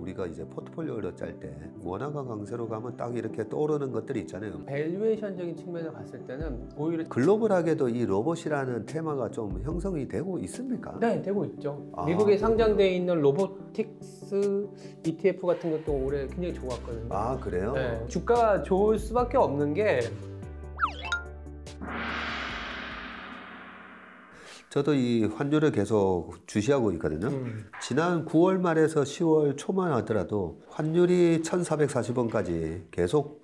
우리가 이제 포트폴리오를 짤 때 원화가 강세로 가면 딱 이렇게 떠오르는 것들이 있잖아요. 밸류에이션적인 측면에서 봤을 때는 오히려 글로벌하게도 이 로봇이라는 테마가 좀 형성이 되고 있습니까? 네, 되고 있죠. 아, 미국에 상장되어 그렇군요. 있는 로보틱스 ETF 같은 것도 올해 굉장히 좋았거든요. 아, 그래요? 네, 주가가 좋을 수밖에 없는 게 저도 이 환율을 계속 주시하고 있거든요. 지난 9월 말에서 10월 초만 하더라도 환율이 1,440원까지 계속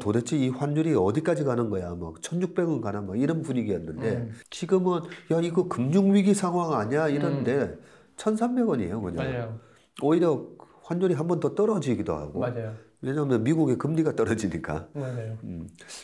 도대체 이 환율이 어디까지 가는 거야? 뭐 1,600원 가나? 뭐 이런 분위기였는데 지금은 야 이거 금융위기 상황 아니야? 이런데 1,300원이에요 그냥. 맞아요. 오히려 환율이 한 번 더 떨어지기도 하고. 맞아요. 왜냐하면 미국의 금리가 떨어지니까. 맞아요.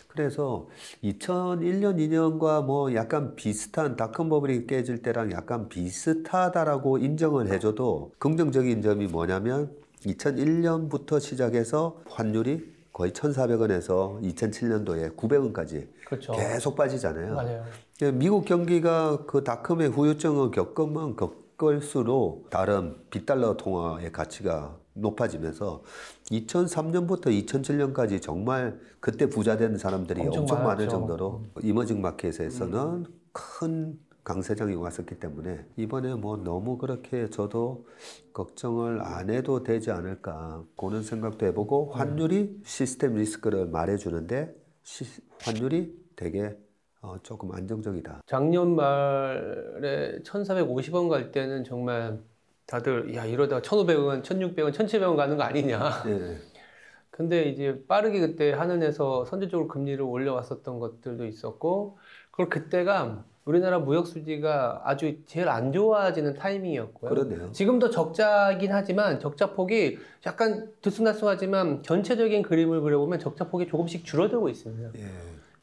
그래서 2001년, 2년과 뭐 약간 비슷한 닷컴 버블이 깨질 때랑 약간 비슷하다라고 인정을 해줘도 긍정적인 점이 뭐냐면 2001년부터 시작해서 환율이 거의 1,400원에서 2007년도에 900원까지 그렇죠. 계속 빠지잖아요. 맞아요. 미국 경기가 그 닷컴의 후유증을 겪으면 겪을수록 다른 빗달러 통화의 가치가 높아지면서 2003년부터 2007년까지 정말 그때 부자 된 사람들이 엄청 많을 정도로 이머징 마켓에서는 큰 강세장이 왔었기 때문에 이번에 뭐 너무 그렇게 저도 걱정을 안 해도 되지 않을까 그런 생각도 해보고 환율이 시스템 리스크를 말해주는데 환율이 되게 조금 안정적이다. 작년 말에 1,450원 갈 때는 정말 다들 야 이러다가 1,500원, 1,600원, 1,700원 가는 거 아니냐. 네. 근데 이제 빠르게 그때 한은에서 선제적으로 금리를 올려왔었던 것들도 있었고, 그리고 그때가 우리나라 무역 수지가 아주 제일 안 좋아지는 타이밍이었고요. 그러네요. 지금도 적자이긴 하지만 적자 폭이 약간 들쑥날쑥하지만 전체적인 그림을 그려보면 적자 폭이 조금씩 줄어들고 있습니다. 예.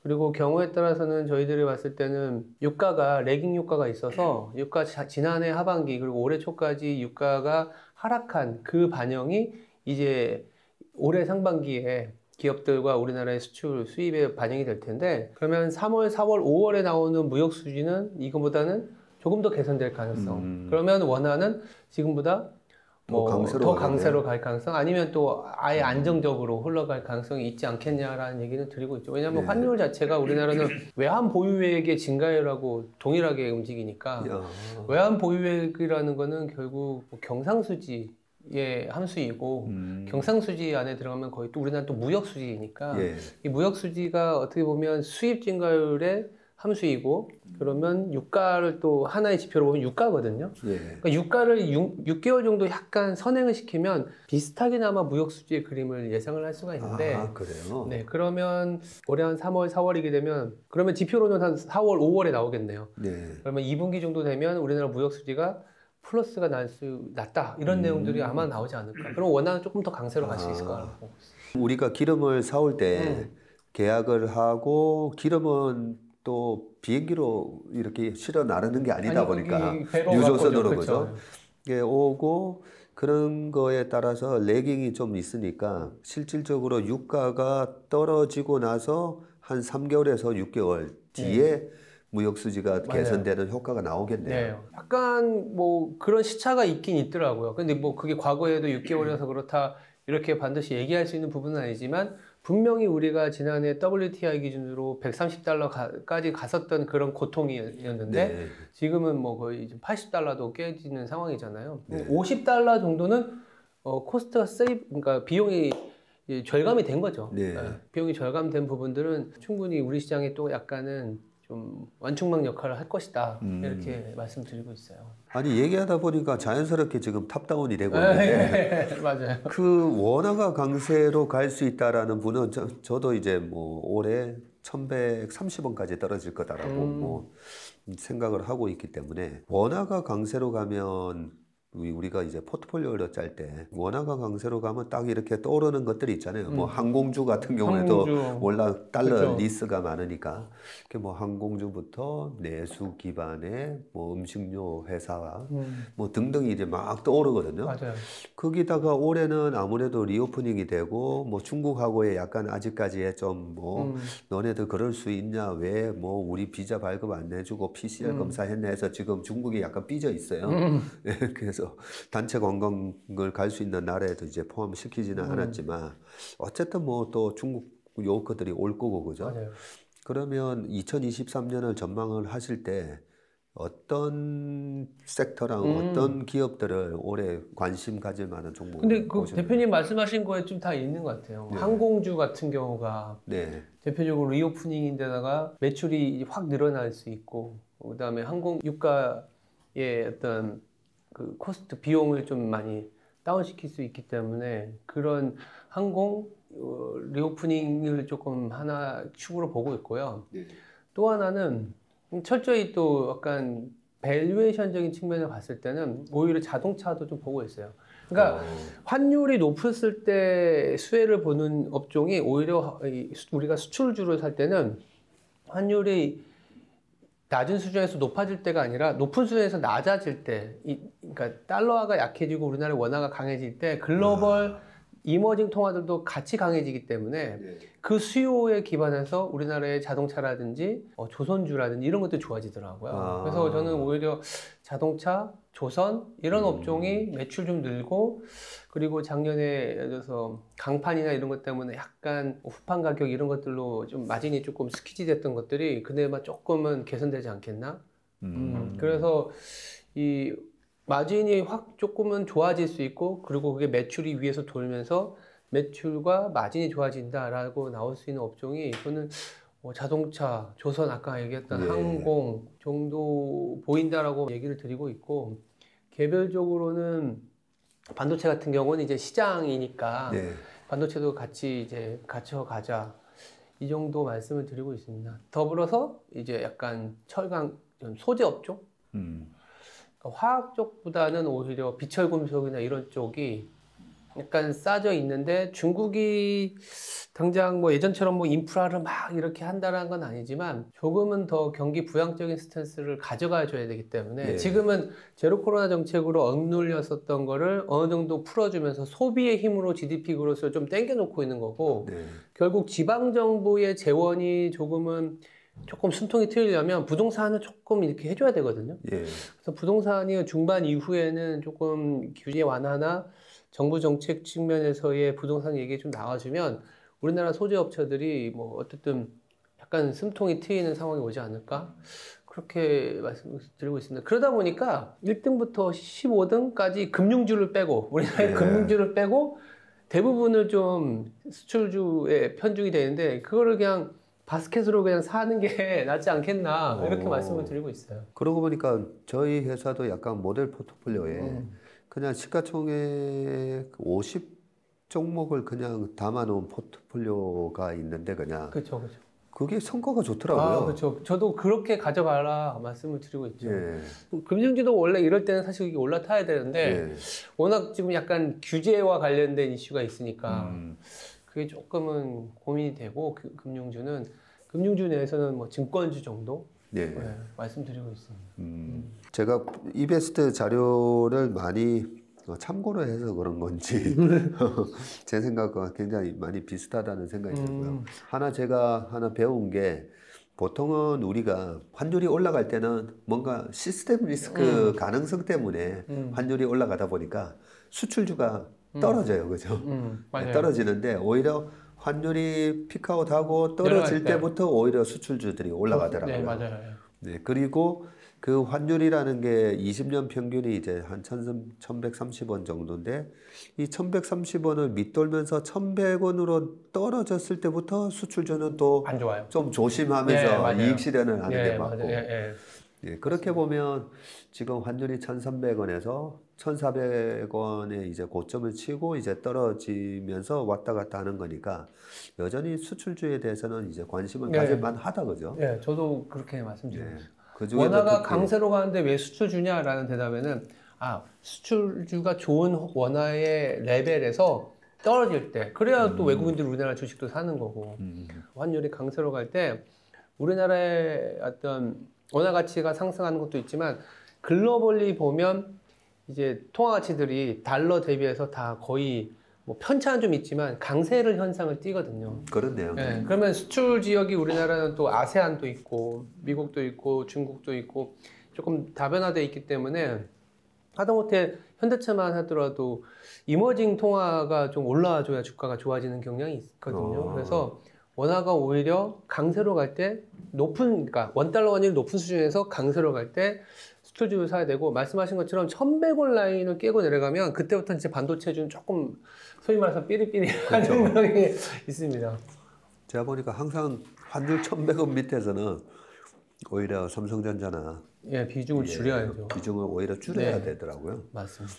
그리고 경우에 따라서는 저희들이 봤을 때는 유가가 레깅 효과가 있어서 유가 지난해 하반기 그리고 올해 초까지 유가가 하락한 그 반영이 이제 올해 상반기에 기업들과 우리나라의 수출 수입에 반영이 될 텐데 그러면 3월, 4월, 5월에 나오는 무역 수지는 이거보다는 조금 더 개선될 가능성. 그러면 원화는 지금보다 더 강세로 갈 가능성 아니면 또 아예 안정적으로 흘러갈 가능성이 있지 않겠냐라는 얘기는 드리고 있죠. 왜냐하면 환율 자체가 우리나라는 외환 보유액의 증가율하고 동일하게 움직이니까 외환 보유액이라는 거는 결국 경상수지의 함수이고 경상수지 안에 들어가면 거의 또 우리나라는 또 무역수지니까 이 무역수지가 어떻게 보면 수입 증가율의 함수이고 그러면 유가를 또 하나의 지표로 보면 유가거든요. 그러니까 유가를 6개월 정도 약간 선행을 시키면 비슷하게나마 무역 수지의 그림을 예상을 할 수가 있는데 그래요? 네, 그러면 올해 한 3월, 4월이게 되면 그러면 지표로는 한 4월, 5월에 나오겠네요. 그러면 2분기 정도 되면 우리나라 무역 수지가 플러스가 났다 이런 내용들이 아마 나오지 않을까. 그럼 원화는 조금 더 강세로 갈 수 있을 것 같고. 우리가 기름을 사올 때 계약을 하고 기름은 또 비행기로 이렇게 실어 나르는 게 아니다 보니까 유조선으로 그죠? 이게 오고 그런 거에 따라서 레깅이 좀 있으니까 실질적으로 유가가 떨어지고 나서 한 3개월에서 6개월 뒤에 무역 수지가 개선되는 효과가 나오겠네요. 네. 약간 뭐 그런 시차가 있긴 있더라고요. 근데 뭐 그게 과거에도 6개월이어서 그렇다 이렇게 반드시 얘기할 수 있는 부분은 아니지만 분명히 우리가 지난해 WTI 기준으로 130달러까지 갔었던 그런 고통이었는데 지금은 뭐 거의 80달러도 깨지는 상황이잖아요. 50달러 정도는 코스트가 그러니까 비용이 절감이 된 거죠. 비용이 절감된 부분들은 충분히 우리 시장에 또 약간은 좀 완충막 역할을 할 것이다 이렇게 말씀드리고 있어요. 아니 얘기하다 보니까 자연스럽게 지금 탑다운이 되고 있는데 맞아요. 그 원화가 강세로 갈 수 있다라는 분은 저도 이제 뭐 올해 1,130원까지 떨어질 거다라고 뭐 생각을 하고 있기 때문에 원화가 강세로 가면 우리가 이제 포트폴리오를 짤 때 원화가 강세로 가면 딱 이렇게 떠오르는 것들이 있잖아요. 뭐 항공주 같은 경우에도 원래 달러 리스가 많으니까 뭐 항공주부터 내수 기반의 뭐 음식료 회사와 뭐 등등이 이제 막 떠오르거든요. 맞아요. 거기다가 올해는 아무래도 리오프닝이 되고 뭐 중국하고의 약간 아직까지의 좀 뭐 너네들 그럴 수 있냐 왜 뭐 우리 비자 발급 안 내주고 PCR 검사했네 해서 지금 중국이 약간 삐져 있어요. 그래서 단체 관광을 갈 수 있는 나라에도 이제 포함시키지는 않았지만 어쨌든 뭐 또 중국 요커들이 올 거고 그죠? 맞아요. 그러면 2023년을 전망을 하실 때 어떤 섹터랑 어떤 기업들을 올해 관심 가질 만한 종목을 근데 그 보시나요? 대표님 말씀하신 거에 좀 다 있는 것 같아요. 항공주 같은 경우가 네. 대표적으로 리오프닝인데다가 매출이 확 늘어날 수 있고, 그다음에 항공 유가의 어떤 그 코스트 비용을 좀 많이 다운시킬 수 있기 때문에 그런 항공 리오프닝을 조금 하나 축으로 보고 있고요. 네. 또 하나는 철저히 또 약간 밸류에이션적인 측면을 봤을 때는 오히려 자동차도 좀 보고 있어요. 그러니까 환율이 높았을 때 수혜를 보는 업종이 오히려 우리가 수출주를 살 때는 환율이 낮은 수준에서 높아질 때가 아니라 높은 수준에서 낮아질 때, 그러니까 달러가 약해지고 우리나라 원화가 강해질 때 글로벌 이머징 통화들도 같이 강해지기 때문에 그 수요에 기반해서 우리나라의 자동차라든지 조선주라든지 이런 것도 좋아지더라고요. 그래서 저는 오히려 자동차, 조선 이런 업종이 매출 좀 늘고, 그리고 작년에 예를 들어서 강판이나 이런 것 때문에 약간 후판 가격 이런 것들로 좀 마진이 조금 스키지 됐던 것들이 그나마 조금은 개선되지 않겠나? 그래서 이 마진이 확 조금은 좋아질 수 있고, 그리고 그게 매출이 위에서 돌면서 매출과 마진이 좋아진다라고 나올 수 있는 업종이 저는 자동차, 조선 아까 얘기했던 항공 정도 보인다라고 얘기를 드리고 있고, 개별적으로는 반도체 같은 경우는 이제 시장이니까 반도체도 같이 이제 갖춰가자 이 정도 말씀을 드리고 있습니다. 더불어서 이제 약간 철강 소재 업종, 화학 쪽보다는 오히려 비철금속이나 이런 쪽이 약간 싸져 있는데, 중국이 당장 뭐 예전처럼 뭐 인프라를 막 이렇게 한다는 건 아니지만 조금은 더 경기 부양적인 스탠스를 가져가 줘야 되기 때문에 지금은 제로 코로나 정책으로 억눌렸었던 거를 어느 정도 풀어주면서 소비의 힘으로 GDP 그로서 좀 땡겨 놓고 있는 거고, 결국 지방 정부의 재원이 조금 숨통이 트이려면 부동산을 조금 이렇게 해줘야 되거든요. 그래서 부동산이 중반 이후에는 조금 규제 완화나 정부 정책 측면에서의 부동산 얘기 좀 나와주면 우리나라 소재 업체들이 뭐 어쨌든 약간 숨통이 트이는 상황이 오지 않을까? 그렇게 말씀드리고 있습니다. 그러다 보니까 1등부터 15등까지 금융주를 빼고, 우리나라의 금융주를 빼고 대부분을 좀 수출주에 편중이 되는데, 그거를 그냥 바스켓으로 그냥 사는 게 낫지 않겠나, 이렇게 말씀을 드리고 있어요. 그러고 보니까 저희 회사도 약간 모델 포트폴리오에 그냥 시가총액 50 종목을 그냥 담아놓은 포트폴리오가 있는데 그냥 그렇죠. 그게 성과가 좋더라고요. 그렇죠. 저도 그렇게 가져가라 말씀을 드리고 있죠. 금융주도 원래 이럴 때는 사실 이게 올라타야 되는데 워낙 지금 약간 규제와 관련된 이슈가 있으니까 그게 조금은 고민이 되고, 금융주 내에서는 뭐 증권주 정도 말씀드리고 있습니다. 제가 이베스트 자료를 많이 참고를 해서 그런 건지 제 생각과 굉장히 많이 비슷하다는 생각이 들고요. 제가 하나 배운 게, 보통은 우리가 환율이 올라갈 때는 뭔가 시스템 리스크 가능성 때문에 환율이 올라가다 보니까 수출주가 떨어져요. 그죠? 떨어지는데 오히려 환율이 피크아웃하고 떨어질 때부터 오히려 수출주들이 올라가더라고요. 맞아요. 그리고 그 환율이라는 게 20년 평균이 이제 한 1130원 정도인데, 이 1130원을 밑돌면서 1100원으로 떨어졌을 때부터 수출주는 또 안 좋아요. 좀 조심하면서 이익 실현을 하는 게 맞고, 그렇게 보면 지금 환율이 1300원에서 1400원에 이제 고점을 치고 이제 떨어지면서 왔다 갔다 하는 거니까 여전히 수출주에 대해서는 이제 관심을 가질 만하다, 그죠? 저도 그렇게 말씀드립니다. 특히 원화가 강세로 가는데 왜 수출주냐라는 대답에는, 수출주가 좋은 원화의 레벨에서 떨어질 때, 그래야 또 외국인들이 우리나라 주식도 사는 거고, 환율이 강세로 갈 때 우리나라의 어떤 원화 가치가 상승하는 것도 있지만, 글로벌리 보면 이제 통화 가치들이 달러 대비해서 다 거의 뭐 편차는 좀 있지만 강세를 현상을 띠거든요. 그렇네요. 그러면 수출 지역이 우리나라는 또 아세안도 있고 미국도 있고 중국도 있고 조금 다변화되어 있기 때문에 하다못해 현대차만 하더라도 이머징 통화가 좀 올라와줘야 주가가 좋아지는 경향이 있거든요. 그래서 원화가 오히려 강세로 갈 때 그러니까 원달러 환율이 높은 수준에서 강세로 갈 때 수출주를 사야 되고, 말씀하신 것처럼 1100원 라인을 깨고 내려가면 그때부터는 진짜 반도체주는 조금 소위 말해서 삐리삐리한 증명이 있습니다. 제가 보니까 항상 환율 1100원 밑에서는 오히려 삼성전자나 예, 비중을 줄여야죠. 비중을 오히려 줄여야 되더라고요. 맞습니다.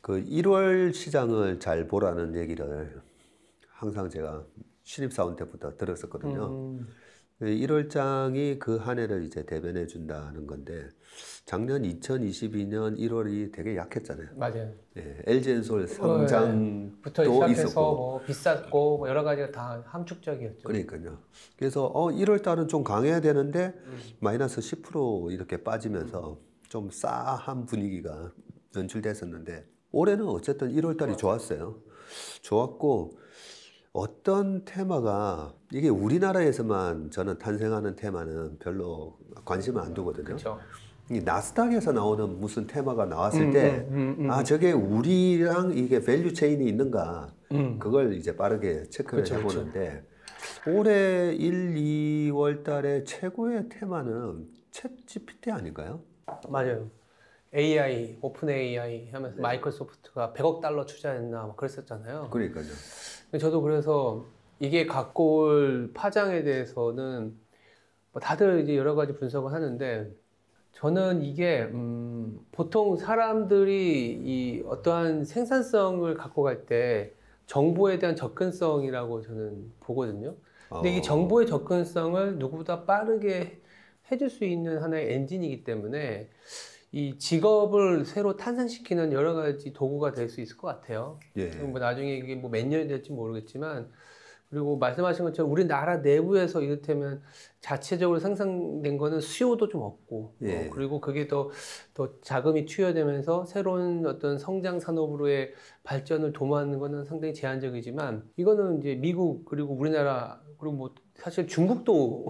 그 1월 시장을 잘 보라는 얘기를 항상 제가 신입사원 때부터 들었었거든요. 1월장이 그 한 해를 이제 대변해 준다는 건데, 작년 2022년 1월이 되게 약했잖아요. 맞아요. 예, LG엔솔 상장도 시작해서 있었고, 뭐 비쌌고 뭐 여러 가지가 다 함축적이었죠. 그러니까요. 그래서 1월 달은 좀 강해야 되는데 마이너스 10% 이렇게 빠지면서 좀 싸한 분위기가 연출됐었는데, 올해는 어쨌든 1월 달이 좋았어요. 좋았고, 어떤 테마가, 이게 우리나라에서만 저는 탄생하는 테마는 별로 관심을 안 두거든요. 그렇죠. 이 나스닥에서 나오는 무슨 테마가 나왔을 때, 저게 우리랑 이게 밸류 체인이 있는가, 그걸 이제 빠르게 체크를 해보는데, 올해 1, 2월 달에 최고의 테마는 챗 GPT 아닌가요? 맞아요. AI, 오픈 AI 하면서 마이크로소프트가 100억 달러 투자했나 막 그랬었잖아요. 그러니까요. 저도 그래서 이게 갖고 올 파장에 대해서는 뭐 다들 이제 여러 가지 분석을 하는데, 저는 이게 보통 사람들이 이 어떠한 생산성을 갖고 갈 때 정보에 대한 접근성이라고 저는 보거든요. 근데 이 정보의 접근성을 누구보다 빠르게 해줄 수 있는 하나의 엔진이기 때문에 이 직업을 새로 탄생시키는 여러 가지 도구가 될 수 있을 것 같아요. 예. 뭐 나중에 이게 뭐 몇 년이 될지 모르겠지만, 그리고 말씀하신 것처럼 우리나라 내부에서 이를테면 자체적으로 생산된 거는 수요도 좀 없고, 예. 그리고 그게 더 자금이 투여되면서 새로운 어떤 성장 산업으로의 발전을 도모하는 거는 상당히 제한적이지만, 이거는 이제 미국 그리고 우리나라 그리고 뭐 사실 중국도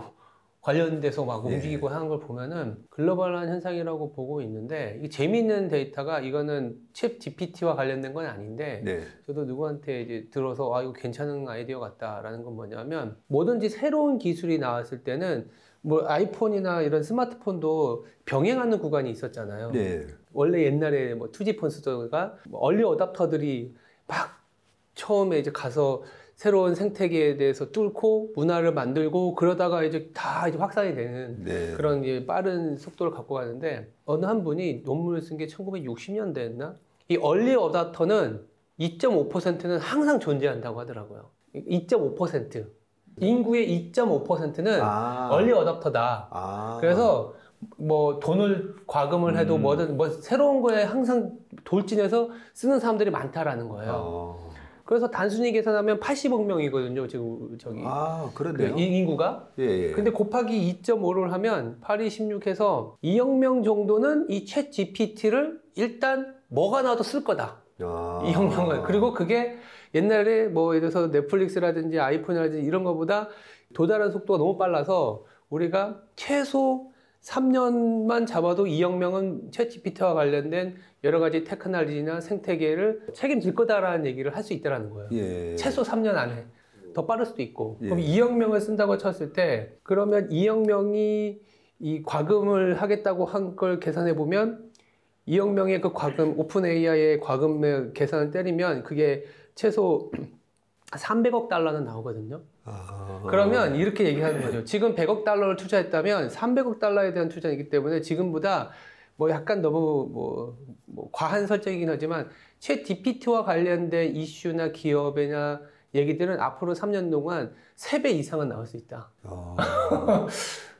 관련돼서 막 움직이고 하는 걸 보면은 글로벌한 현상이라고 보고 있는데, 이게 재미있는 데이터가, 이거는 챗 GPT와 관련된 건 아닌데, 저도 누구한테 이제 들어서 이거 괜찮은 아이디어 같다라는 건 뭐냐면, 뭐든지 새로운 기술이 나왔을 때는 뭐 아이폰이나 이런 스마트폰도 병행하는 구간이 있었잖아요. 원래 옛날에 뭐 투지폰 쓰다가 뭐 얼리 어답터들이 막 처음에 이제 가서 새로운 생태계에 대해서 뚫고 문화를 만들고, 그러다가 이제 다 이제 확산이 되는 그런 이제 빠른 속도를 갖고 가는데, 어느 한 분이 논문을 쓴 게 1960년대였나? 이 얼리 어답터는 2.5%는 항상 존재한다고 하더라고요. 2.5%. 인구의 2.5%는 얼리 어답터다. 그래서 뭐 돈을 과금을 해도 뭐든 뭐 새로운 거에 항상 돌진해서 쓰는 사람들이 많다라는 거예요. 그래서 단순히 계산하면 80억 명이거든요, 지금 저기. 그런데요? 그 인구가. 근데 곱하기 2.5를 하면 8, 2, 16 해서 2억 명 정도는 이 챗 GPT를 일단 뭐가 나와도 쓸 거다. 2억 명은. 그리고 그게 옛날에 뭐 예를 들어서 넷플릭스라든지 아이폰이라든지 이런 거보다 도달한 속도가 너무 빨라서, 우리가 최소 3년만 잡아도 2억 명은 챗 GPT와 관련된 여러 가지 테크놀로지나 생태계를 책임질 거다라는 얘기를 할 수 있다는 거예요. 최소 3년 안에. 더 빠를 수도 있고. 그럼 2억 명을 쓴다고 쳤을 때, 그러면 2억 명이 이 과금을 하겠다고 한 걸 계산해 보면, 2억 명의 그 과금, 오픈 AI의 과금의 계산을 때리면 그게 최소 300억 달러는 나오거든요. 그러면 이렇게 얘기하는 거죠. 지금 100억 달러를 투자했다면 300억 달러에 대한 투자이기 때문에 지금보다 뭐 약간 너무 뭐 과한 설정이긴 하지만, 챗 GPT와 관련된 이슈나 기업이나 얘기들은 앞으로 3년 동안 3배 이상은 나올 수 있다.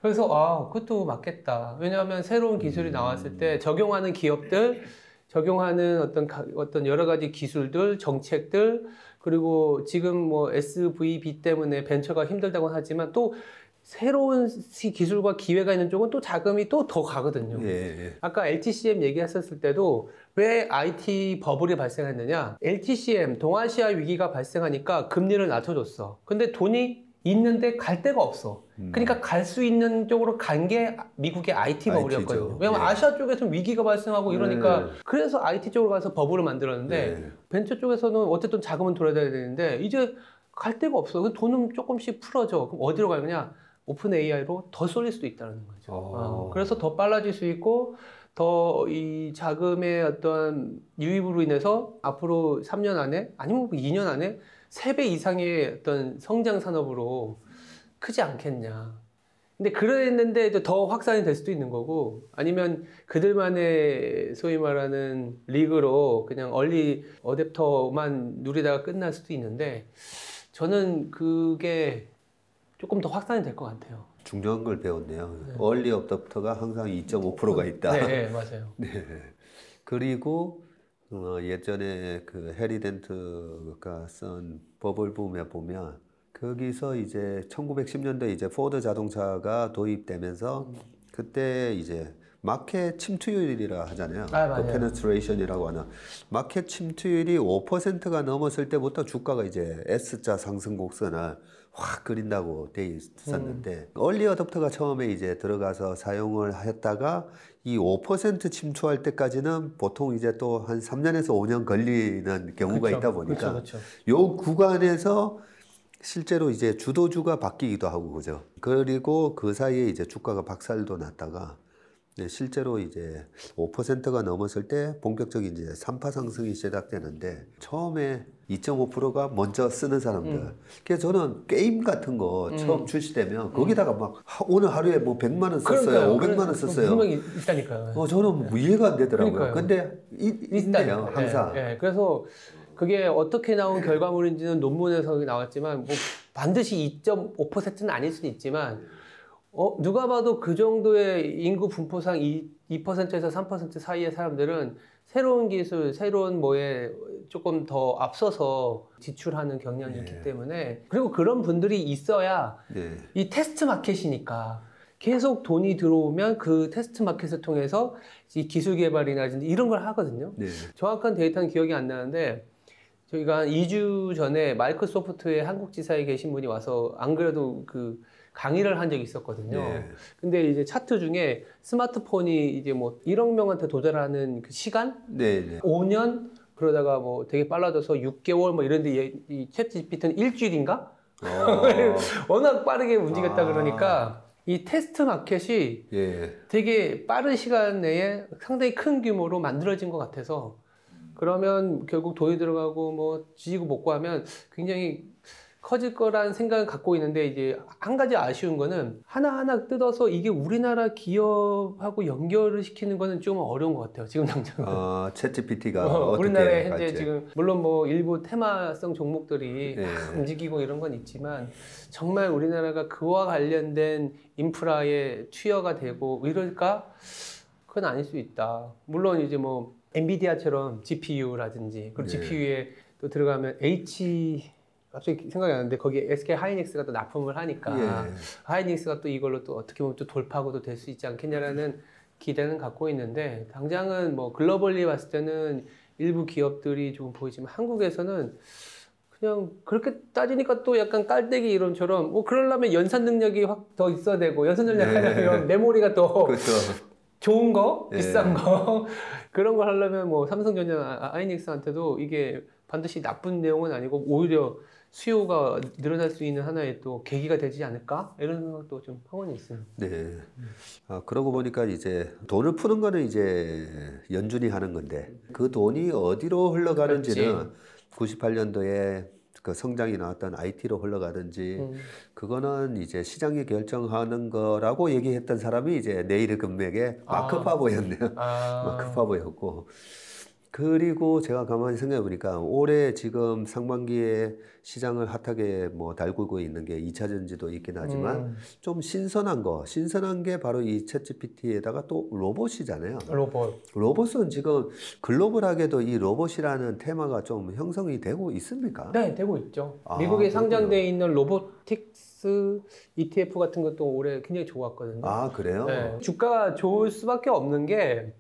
그래서 그것도 맞겠다. 왜냐하면 새로운 기술이 나왔을 때 적용하는 기업들, 적용하는 어떤 여러 가지 기술들, 정책들, 그리고 지금 뭐 SVB 때문에 벤처가 힘들다고 하지만 또 새로운 기술과 기회가 있는 쪽은 또 자금이 또 더 가거든요. 예. 아까 LTCM 얘기했었을 때도 왜 IT 버블이 발생했느냐? LTCM, 동아시아 위기가 발생하니까 금리를 낮춰줬어. 근데 돈이 있는데 갈 데가 없어. 그러니까 갈 수 있는 쪽으로 간 게 미국의 IT 버블이었거든요. IT죠. 왜냐면 예. 아시아 쪽에서 위기가 발생하고 이러니까 예. 그래서 IT 쪽으로 가서 버블을 만들었는데 예. 벤처 쪽에서는 어쨌든 자금은 돌아야 되는데 이제 갈 데가 없어. 그 돈은 조금씩 풀어져. 그럼 어디로 가느냐? 오픈 AI로 더 쏠릴 수도 있다는 거죠. 그래서 더 빨라질 수 있고 더 이 자금의 어떤 유입으로 인해서 앞으로 3년 안에 아니면 2년 안에 3배 이상의 어떤 성장 산업으로 크지 않겠냐. 근데 그랬는데 더 확산이 될 수도 있는 거고 아니면 그들만의 소위 말하는 리그로 그냥 얼리 어댑터만 누리다가 끝날 수도 있는데 저는 그게 조금 더 확산이 될 것 같아요. 중요한 걸 배웠네요. 얼리 어댑터가 항상 2.5%가 있다. 네, 맞아요. 네. 그리고 예전에 그 해리 덴트가 쓴 버블붐에 보면 거기서 이제 1910년대 이제 포드 자동차가 도입되면서 그때 이제 마켓 침투율이라 하잖아요. 맞아요. 그 페네트레이션이라고 하는 마켓 침투율이 5%가 넘었을 때부터 주가가 이제 S자 상승 곡선을 확 그린다고 돼 있었는데 얼리 어댑터가 처음에 이제 들어가서 사용을 했다가 이 5% 침투할 때까지는 보통 이제 또 한 3년에서 5년 걸리는 경우가 있다 보니까 요 구간에서 실제로 이제 주도주가 바뀌기도 하고 그죠. 그리고 그 사이에 이제 주가가 박살도 났다가 네, 실제로 이제 5%가 넘었을 때 본격적인 이제 3파 상승이 시작되는데 처음에 2.5%가 먼저 쓰는 사람들. 그래서 저는 게임 같은 거 처음 출시되면 거기다가 막 오늘 하루에 뭐 100만 원 썼어요. 500만 원 썼어요. 분명히 있다니까요. 저는 뭐 이해가 안 되더라고요. 그러니까요. 근데 있네요, 항상. 예. 그래서 그게 어떻게 나온 결과물인지는 논문에서 나왔지만 뭐 반드시 2.5%는 아닐 수는 있지만 누가 봐도 그 정도의 인구 분포상 2%에서 3% 사이의 사람들은 새로운 기술, 새로운 뭐에 조금 더 앞서서 지출하는 경향이 있기 때문에 그리고 그런 분들이 있어야 이 테스트 마켓이니까 계속 돈이 들어오면 그 테스트 마켓을 통해서 이 기술 개발이나 이런 걸 하거든요. 정확한 데이터는 기억이 안 나는데 저희가 한 2주 전에 마이크로소프트의 한국 지사에 계신 분이 와서 안 그래도 그 강의를 한 적이 있었거든요. 근데 이제 차트 중에 스마트폰이 이제 뭐 1억 명한테 도달하는 그 시간? 5년? 그러다가 뭐 되게 빨라져서 6개월 뭐 이런데 이 챗 GPT는 일주일인가? 워낙 빠르게 움직였다 그러니까 이 테스트 마켓이 되게 빠른 시간 내에 상당히 큰 규모로 만들어진 것 같아서 그러면 결국 돈이 들어가고 뭐 지지고 볶고 하면 굉장히 커질 거라는 생각을 갖고 있는데 이제 한 가지 아쉬운 거는 하나하나 뜯어서 이게 우리나라 기업하고 연결을 시키는 거는 좀 어려운 것 같아요. 지금 당장은. 챗GPT가 우리나라에 현재 지금 물론 뭐 일부 테마성 종목들이 움직이고 이런 건 있지만 정말 우리나라가 그와 관련된 인프라에 투여가 되고 이럴까? 그건 아닐 수 있다. 물론 이제 뭐 엔비디아처럼 GPU라든지 그리고 GPU에 또 들어가면 갑자기 생각이 나는데 거기에 SK 하이닉스가 또 납품을 하니까 하이닉스가 또 이걸로 또 어떻게 보면 또 돌파구도 될 수 있지 않겠냐라는 기대는 갖고 있는데 당장은 뭐 글로벌리 봤을 때는 일부 기업들이 조금 보이지만 한국에서는 그냥 그렇게 따지니까 또 약간 깔때기 이론처럼 뭐 그러려면 연산 능력이 확 더 있어야 되고 연산 능력 하려면 메모리가 또 좋은 거, 비싼 거 그런 걸 하려면 뭐 삼성전자, 하이닉스한테도 이게 반드시 나쁜 내용은 아니고 오히려 수요가 늘어날 수 있는 하나의 또 계기가 되지 않을까? 이런 생각도 좀 확언이 있습니다. 네. 그러고 보니까 이제 돈을 푸는 거는 이제 연준이 하는 건데 그 돈이 어디로 흘러가는지는 98년도에 그 성장이 나왔던 IT로 흘러가든지 그거는 이제 시장이 결정하는 거라고 얘기했던 사람이 이제 내일의 금맥의 마크 파버였네요. 마크 파버였고 그리고 제가 가만히 생각해 보니까 올해 지금 상반기에 시장을 핫하게 뭐 달구고 있는 게 2차 전지도 있긴 하지만 좀 신선한 게 바로 이 챗GPT에다가 또 로봇이잖아요. 로봇. 로봇은 지금 글로벌하게도 이 로봇이라는 테마가 좀 형성이 되고 있습니까? 네, 되고 있죠. 아, 미국에 그렇군요. 상장되어 있는 로보틱스 ETF 같은 것도 올해 굉장히 좋았거든요. 아, 그래요? 네, 주가가 좋을 수밖에 없는 게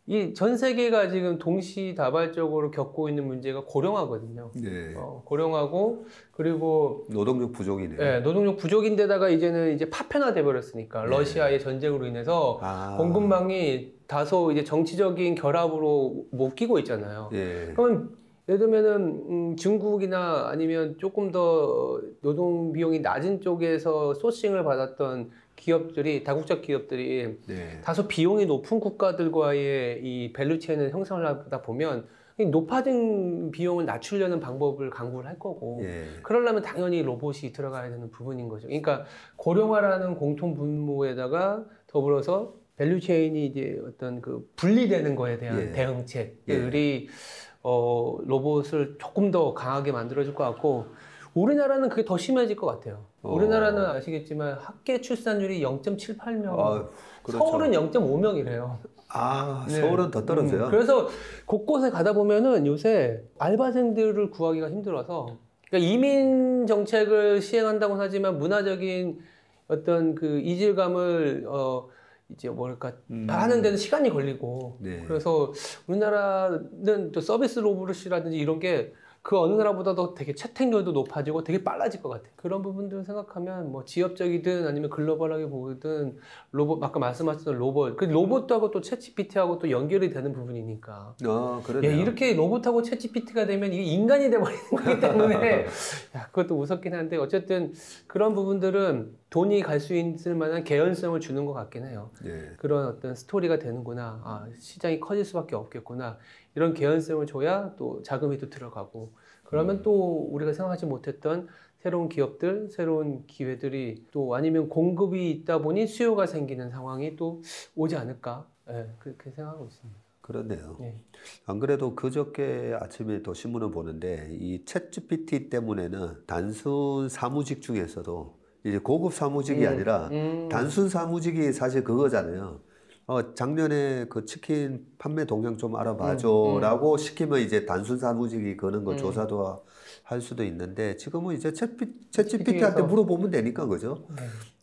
이 전 세계가 지금 동시다발적으로 겪고 있는 문제가 고령화거든요. 네. 고령화고 그리고 노동력 부족이네요. 네, 노동력 부족인데다가 이제는 이제 파편화돼 버렸으니까 네. 러시아의 전쟁으로 인해서 아, 공급망이 다소 이제 정치적인 결합으로 못 끼고 있잖아요. 예. 그러면 예를 들면은 중국이나 아니면 조금 더 노동 비용이 낮은 쪽에서 소싱을 받았던 기업들이 다국적 기업들이 네. 다소 비용이 높은 국가들과의 이 밸류체인을 형성을 하다 보면 이 높아진 비용을 낮추려는 방법을 강구를 할 거고 예. 그러려면 당연히 로봇이 들어가야 되는 부분인 거죠. 그러니까 고령화라는 공통 분모에다가 더불어서 밸류체인이 이제 어떤 그 분리되는 거에 대한 예. 대응책들이 로봇을 조금 더 강하게 만들어줄 것 같고 우리나라는 그게 더 심해질 것 같아요. 우리나라는 아시겠지만 합계 출산율이 0.78명, 아, 그렇죠. 서울은 0.5명이래요. 아, 네. 서울은 더 떨어져요. 그래서 곳곳에 가다 보면은 요새 알바생들을 구하기가 힘들어서 그러니까 이민 정책을 시행한다고는 하지만 문화적인 어떤 그 이질감을 이제 뭐랄까 하는 데는 시간이 걸리고 네. 그래서 우리나라는 또 서비스 로봇이라든지 이런 게 그 어느 나라보다도 되게 채택률도 높아지고 되게 빨라질 것 같아요. 그런 부분들을 생각하면 뭐 지역적이든 아니면 글로벌하게 보든 로봇 아까 말씀하셨던 로봇 그 로봇하고 또 챗GPT하고 또 연결이 되는 부분이니까 아, 그러네요. 예, 이렇게 로봇하고 챗GPT가 되면 이게 인간이 돼버리는 거기 때문에 야, 그것도 무섭긴 한데 어쨌든 그런 부분들은 돈이 갈 수 있을 만한 개연성을 주는 것 같긴 해요. 예. 그런 어떤 스토리가 되는구나. 아, 시장이 커질 수밖에 없겠구나. 이런 개연성을 줘야 또 자금이 또 들어가고 그러면 또 우리가 생각하지 못했던 새로운 기업들, 새로운 기회들이 또 아니면 공급이 있다 보니 수요가 생기는 상황이 또 오지 않을까. 예, 그렇게 생각하고 있습니다. 그렇네요. 예. 안 그래도 그저께 아침에 또 신문을 보는데 이 챗GPT 때문에는 단순 사무직 중에서도 이제 고급 사무직이 아니라 단순 사무직이 사실 그거잖아요. 작년에 그 치킨 판매 동향 좀 알아봐줘라고 시키면 이제 단순 사무직이 거는 거 조사도 할 수도 있는데 지금은 이제 챗GPT한테 물어보면 되니까 그죠?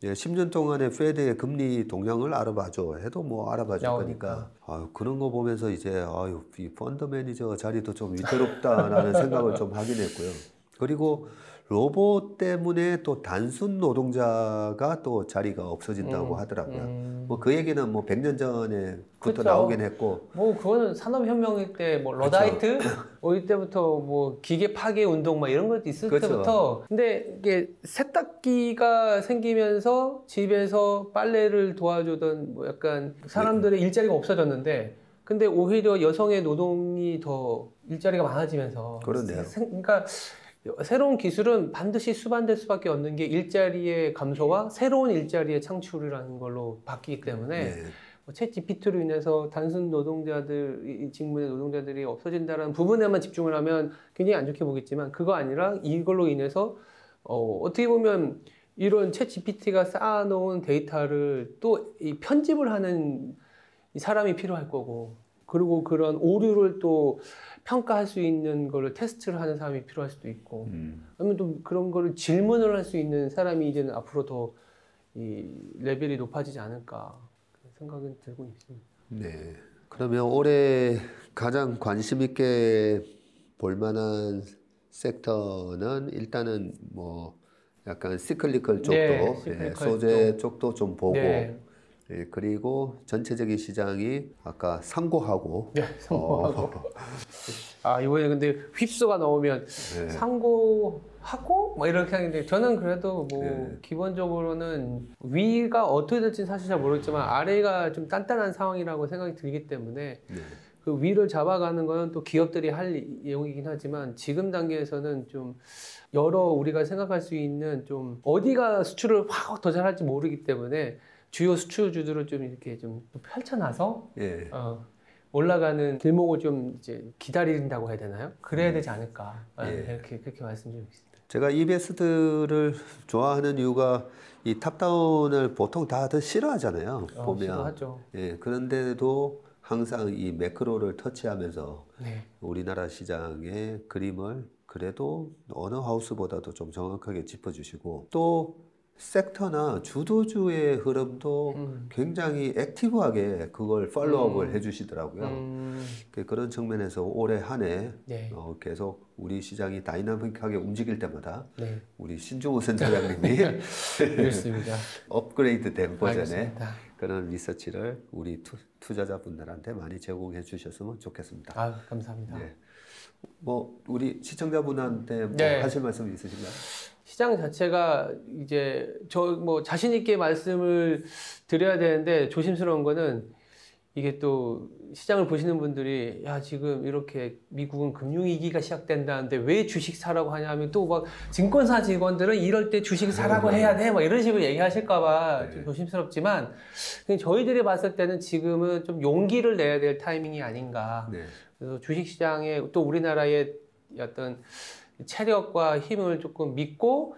예, 10년 동안의 페드의 금리 동향을 알아봐줘 해도 뭐 알아봐줄 거니까. 아유, 그런 거 보면서 이제 아유, 이 펀드 매니저 자리도 좀 위태롭다라는 생각을 좀 하긴 했고요. 그리고 로봇 때문에 또 단순 노동자가 또 자리가 없어진다고 하더라고요. 뭐 그 얘기는 뭐 100년 전에부터 그쵸. 나오긴 했고. 뭐 그거는 산업혁명일 때 뭐 러다이트 이때부터 뭐 기계 파괴 운동 막 이런 것도 있을 그쵸. 때부터 근데 이게 세탁기가 생기면서 집에서 빨래를 도와주던 뭐 약간 사람들의 일자리가 없어졌는데 근데 오히려 여성의 노동이 더 일자리가 많아지면서 그러네요. 그러니까 새로운 기술은 반드시 수반될 수밖에 없는 게 일자리의 감소와 새로운 일자리의 창출이라는 걸로 바뀌기 때문에 네. 챗 GPT로 인해서 단순 노동자들, 이 직문의 노동자들이 없어진다는 부분에만 집중을 하면 굉장히 안 좋게 보겠지만 그거 아니라 이걸로 인해서 어떻게 보면 이런 챗 GPT가 쌓아놓은 데이터를 또 이 편집을 하는 이 사람이 필요할 거고 그리고 그런 오류를 또 평가할 수 있는 거를 테스트를 하는 사람이 필요할 수도 있고 그러면 또 그런 거를 질문을 할 수 있는 사람이 이제는 앞으로 더 이 레벨이 높아지지 않을까 그런 생각은 들고 있습니다. 네. 그러면 올해 가장 관심 있게 볼 만한 섹터는 일단은 뭐 약간 시클리컬 쪽도 네, 시클리컬 소재 쪽도 좀 보고 네. 예, 그리고 전체적인 시장이 아까 상고하고 네, 상고하고. 아, 이번에 근데 휩소가 나오면 상고하고? 뭐 이렇게 하는데 저는 그래도 뭐 기본적으로는 위가 어떻게 될지는 사실 잘 모르겠지만 아래가 좀 단단한 상황이라고 생각이 들기 때문에 그 위를 잡아가는 건 또 기업들이 할 내용이긴 하지만 지금 단계에서는 좀 여러 우리가 생각할 수 있는 좀 어디가 수출을 확 더 잘할지 모르기 때문에 주요 수출주들을 좀 이렇게 좀 펼쳐놔서 올라가는 길목을 좀 이제 기다린다고 해야 되나요? 그래야 되지 않을까. 예. 그렇게 말씀드리겠습니다. 제가 이베스트를 좋아하는 이유가 이 탑다운을 보통 다들 싫어하잖아요. 보면. 싫어하죠. 예, 그런데도 항상 이 매크로를 터치하면서 네. 우리나라 시장의 그림을 그래도 어느 하우스보다도 좀 정확하게 짚어주시고 또 섹터나 주도주의 흐름도 굉장히 액티브하게 그걸 팔로우업을 해주시더라고요. 그런 측면에서 올해 한 해 네. 계속 우리 시장이 다이나믹하게 움직일 때마다 네. 우리 신중호 센터장님이 그렇습니다. 업그레이드된 버전의 알겠습니다. 그런 리서치를 우리 투자자분들한테 많이 제공해 주셨으면 좋겠습니다. 아, 감사합니다. 네. 뭐 우리 시청자분한테 뭐 네. 하실 말씀 있으신가요? 시장 자체가 이제 저 뭐 자신 있게 말씀을 드려야 되는데 조심스러운 거는 이게 또 시장을 보시는 분들이 야 지금 이렇게 미국은 금융위기가 시작된다는데 왜 주식 사라고 하냐면 또 막 증권사 직원들은 이럴 때 주식 사라고 해야 돼 막 이런 식으로 얘기하실까봐 좀 조심스럽지만 그냥 저희들이 봤을 때는 지금은 좀 용기를 내야 될 타이밍이 아닌가. 네. 그래서 주식시장에 또 우리나라의 어떤 체력과 힘을 조금 믿고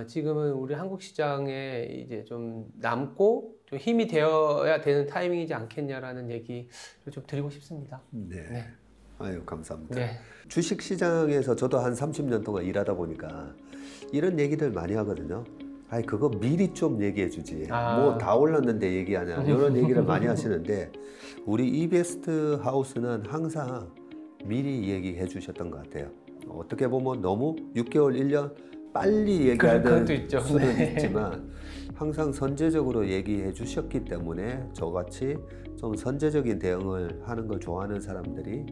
지금은 우리 한국 시장에 이제 좀 남고 좀 힘이 되어야 되는 타이밍이지 않겠냐라는 얘기를 좀 드리고 싶습니다. 네. 네. 아유 감사합니다. 네. 주식 시장에서 저도 한 30년 동안 일하다 보니까 이런 얘기들 많이 하거든요. 아이 그거 미리 좀 얘기해 주지. 뭐 다 올랐는데 얘기하냐. 이런 얘기를 많이 하시는데 우리 이베스트 하우스는 항상 미리 얘기해 주셨던 것 같아요. 어떻게 보면 너무 6개월, 1년 빨리 얘기하는 수는 네. 있지만 항상 선제적으로 얘기해 주셨기 때문에 저같이 좀 선제적인 대응을 하는 걸 좋아하는 사람들이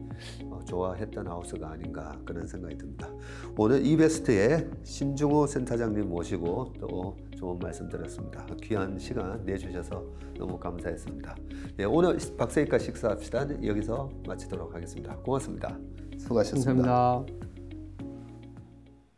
좋아했던 하우스가 아닌가 그런 생각이 듭니다. 오늘 이베스트의 신중호 센터장님 모시고 또 좋은 말씀 드렸습니다. 귀한 시간 내주셔서 너무 감사했습니다. 네, 오늘 박사이과 식사합시다. 여기서 마치도록 하겠습니다. 고맙습니다. 수고하셨습니다. 감사합니다.